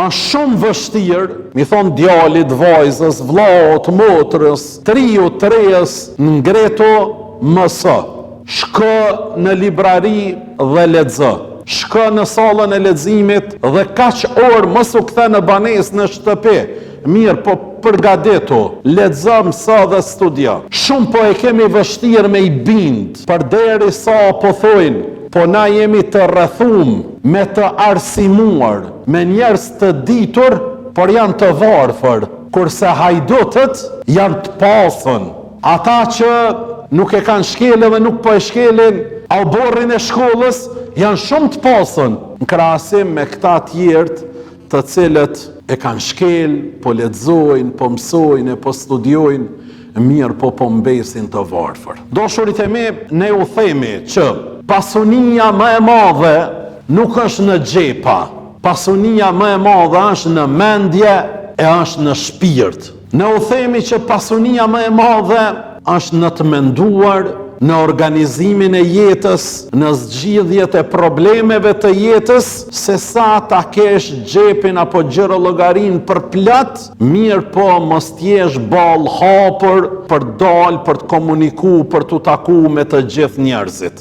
është shumë vështirë, mi thonë djalit, vajzës, vllaut, motrës, triu, trejes, ngreto, mësë. Shko në librari dhe lexo. Shko në sallën e leximit dhe kaq orë mos u kthe në banesë në shtëpi. Mirë, po përgatitu, lexo, mëso dhe studio. Shumë po e kemi vështirë me i bind, përderisa po thojnë, po na jemi të rrethum, me të arsimuar, me njerëz të ditur, por janë të varfër, kurse hajdutët janë të pasën. Ata që nuk e kanë shkelë dhe nuk po e shkelin alborrin e shkollës, janë shumë të pasën, në krahasim me këta tjerët të cilët e kanë shkel, po lexojnë, po mësojnë, po studiojnë, mirë po mbesin të varfër. Dashurit e mi, ne u themi që pasunia më e madhe nuk është në xhepa. Pasunia më e madhe është në mendje e është në shpirt. Ne u themi që pasunia më e madhe është në të menduar, në organizimin e jetës, në zgjidhjet e problemeve të jetës, se sa ta kesh xhepin apo gjirologarin për plot, mirë po mos t'jesh ball hapur për dal, për të komuniku, për t'u taku me të gjithë njerëzit.